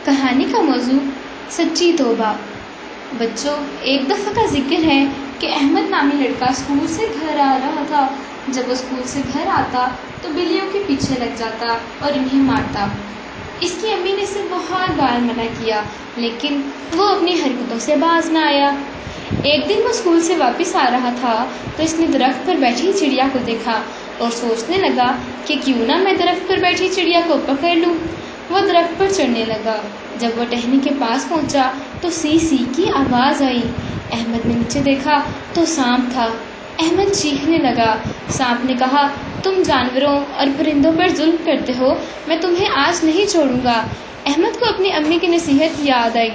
کہانی کا موضوع سچی توبہ۔ بچوں، ایک دفعہ کا ذکر ہے کہ احمد نامی لڑکا اسکول سے گھر آ رہا تھا۔ جب وہ اسکول سے گھر آتا تو بلیوں کے پیچھے لگ جاتا اور انہیں مارتا۔ اس کی امی نے اسے بہت بار منع کیا، لیکن وہ اپنی حرکتوں سے باز نہ آیا۔ ایک دن وہ اسکول سے واپس آ رہا تھا تو اس نے درخت پر بیٹھی چڑیا کو دیکھا اور سوچنے لگا کہ کیوں نہ میں درخت پر بیٹھی چڑیا کو پکڑ لوں۔ وہ درخت پر چڑھنے لگا۔ جب وہ ٹہنی کے پاس پہنچا تو سی سی کی آواز آئی۔ احمد نے نیچے دیکھا تو سانپ تھا۔ احمد چیخنے لگا۔ سانپ نے کہا، تم جانوروں اور پرندوں پر ظلم کرتے ہو، میں تمہیں آج نہیں چھوڑوں گا۔ احمد کو اپنی امی کی نصیحت یاد آئی۔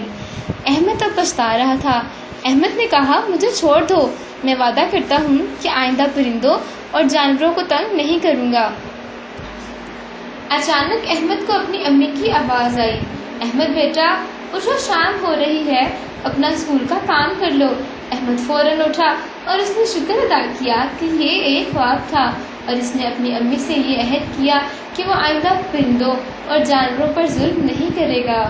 احمد اب پچھتا رہا تھا۔ احمد نے کہا، مجھے چھوڑ دو، میں وعدہ کرتا ہوں کہ آئندہ پرندوں اور جانوروں کو تنگ نہیں کروں گا۔ اچانک احمد کو اپنی امی کی آواز آئی، احمد بیٹا اٹھو، شام ہو رہی ہے، اپنا اسکول کا کام کر لو۔ احمد فوراً اٹھا اور اس نے شکر ادا کیا کہ یہ ایک خواب تھا، اور اس نے اپنی امی سے یہ عہد کیا کہ وہ آئندہ پرندوں اور جانوروں پر ظلم نہیں کرے گا۔